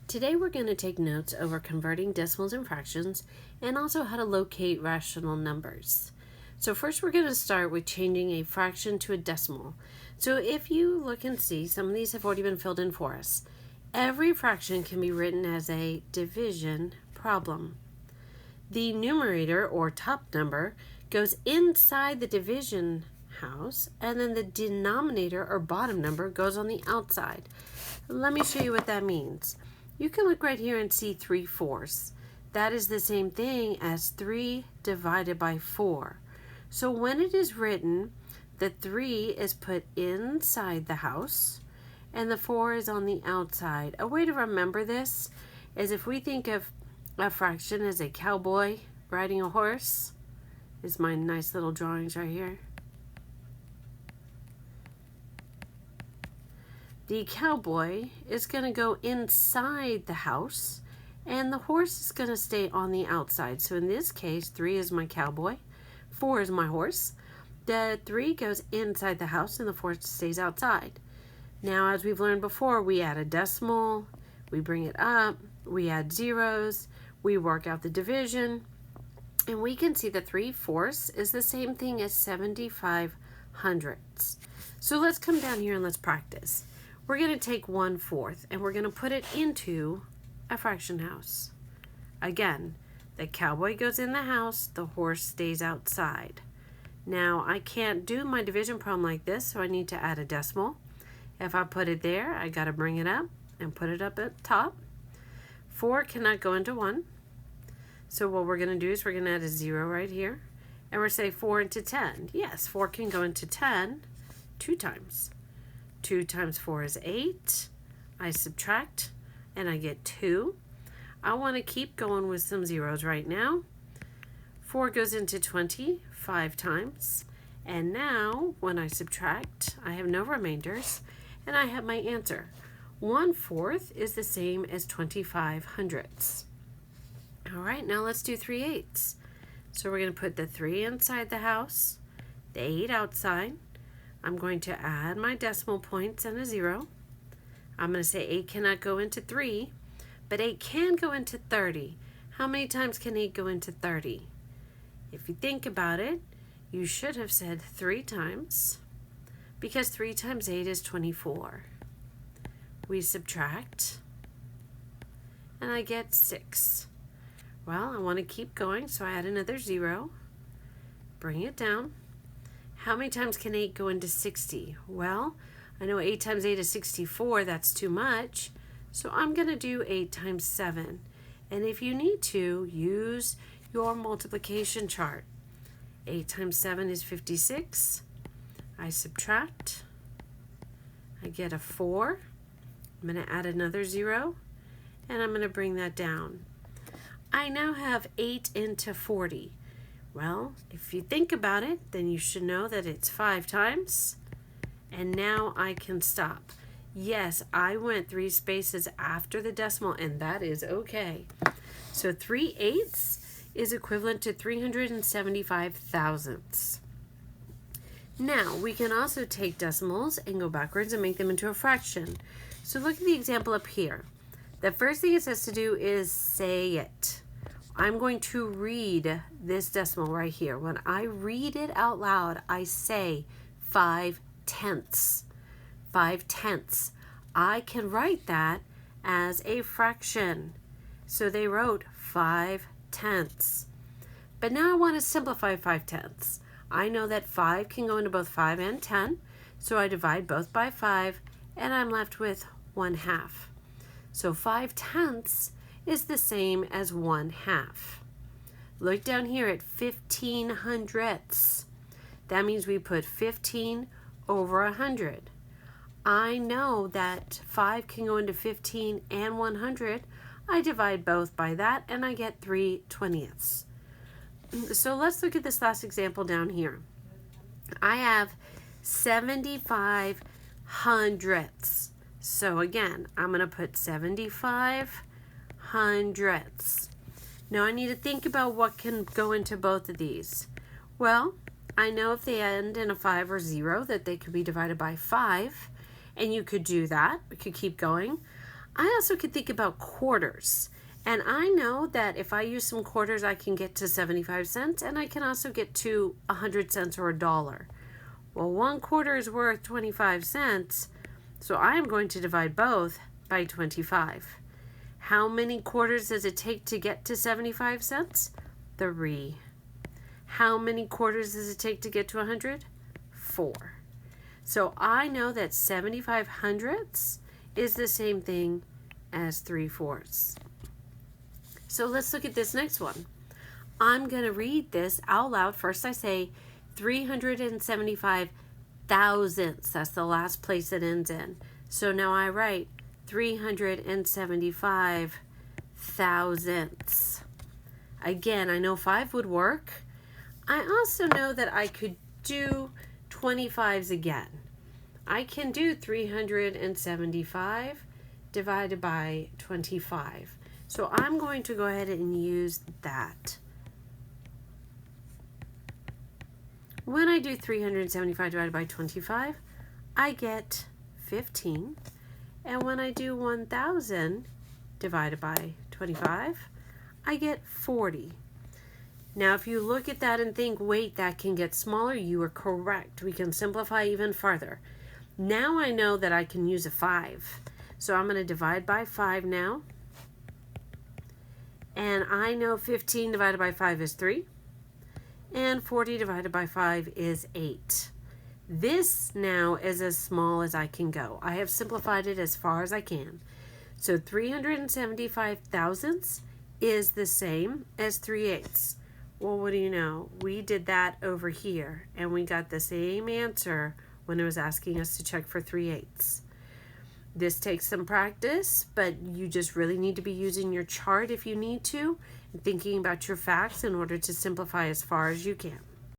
Today we're going to take notes over converting decimals and fractions and also how to locate rational numbers. So first we're going to start with changing a fraction to a decimal. So if you look and see, some of these have already been filled in for us. Every fraction can be written as a division problem. The numerator or top number goes inside the division house, and then the denominator or bottom number goes on the outside. Let me show you what that means. You can look right here and see 3/4. That is the same thing as 3 divided by 4. So when it is written, the 3 is put inside the house and the 4 is on the outside. A way to remember this is if we think of a fraction as a cowboy riding a horse. Is my nice little drawings right here. The cowboy is going to go inside the house and the horse is going to stay on the outside. So in this case, 3 is my cowboy, 4 is my horse. The 3 goes inside the house and the 4 stays outside. Now, as we've learned before, we add a decimal, we bring it up, we add zeros, we work out the division, and we can see that 3/4 is the same thing as 75 hundredths. So let's come down here and let's practice. We're going to take 1/4 and we're going to put it into a fraction house. Again, the cowboy goes in the house, the horse stays outside. Now, I can't do my division problem like this, so I need to add a decimal. If I put it there, I got to bring it up and put it up at the top. 4 cannot go into 1. So what we're going to do is we're going to add a 0 right here. And we're saying 4 into 10. Yes, 4 can go into 10 2 times. 2 times 4 is 8. I subtract and I get 2. I want to keep going with some zeros right now. 4 goes into 20 5 times. And now when I subtract, I have no remainders and I have my answer. 1/4 is the same as 25 hundredths. All right, now let's do 3/8. So we're going to put the 3 inside the house, the 8 outside. I'm going to add my decimal points and a 0. I'm going to say 8 cannot go into 3, but 8 can go into 30. How many times can 8 go into 30? If you think about it, you should have said 3 times, because 3 times 8 is 24. We subtract, and I get 6. Well, I want to keep going, so I add another 0. Bring it down. How many times can 8 go into 60? Well, I know 8 times 8 is 64. That's too much. So I'm going to do 8 times 7. And if you need to, use your multiplication chart. 8 times 7 is 56. I subtract. I get a 4. I'm going to add another 0. And I'm going to bring that down. I now have 8 into 40. Well, if you think about it, then you should know that it's 5 times. And now I can stop. Yes, I went 3 spaces after the decimal, and that is okay. So 3/8 is equivalent to 375 thousandths. Now, we can also take decimals and go backwards and make them into a fraction. So look at the example up here. The first thing it says to do is say it. I'm going to read this decimal right here. When I read it out loud, I say 5/10. 5/10. I can write that as a fraction. So they wrote 5/10. But now I want to simplify 5/10. I know that 5 can go into both 5 and 10. So I divide both by 5 and I'm left with 1/2. So 5/10 is the same as 1/2. Look down here at 15 hundredths. That means we put 15 over 100. I know that 5 can go into 15 and 100. I divide both by that and I get 3/20. So let's look at this last example down here. I have 75 hundredths. So again, I'm going to put 75 hundredths. Now I need to think about what can go into both of these. Well, I know if they end in a 5 or 0 that they could be divided by 5, and you could do that. We could keep going. I also could think about quarters. And I know that if I use some quarters, I can get to 75 cents, and I can also get to 100 cents or $1. Well, 1/4 is worth 25 cents, so I am going to divide both by 25. How many quarters does it take to get to 75 cents? 3. How many quarters does it take to get to 100? 4. So I know that 75 hundredths is the same thing as 3/4. So let's look at this next one. I'm going to read this out loud. First I say 375 thousandths. That's the last place it ends in. So now I write 375 thousandths. Again, I know 5 would work. I also know that I could do 25s again. I can do 375 divided by 25. So I'm going to go ahead and use that. When I do 375 divided by 25, I get 15. And when I do 1,000 divided by 25, I get 40. Now, if you look at that and think, wait, that can get smaller, you are correct. We can simplify even further. Now I know that I can use a 5. So I'm going to divide by 5 now. And I know 15 divided by 5 is 3. And 40 divided by 5 is 8. This now is as small as I can go. I have simplified it as far as I can. So 375 thousandths is the same as 3/8. Well, what do you know? We did that over here, and we got the same answer when it was asking us to check for 3/8. This takes some practice, but you just really need to be using your chart if you need to, and thinking about your facts in order to simplify as far as you can.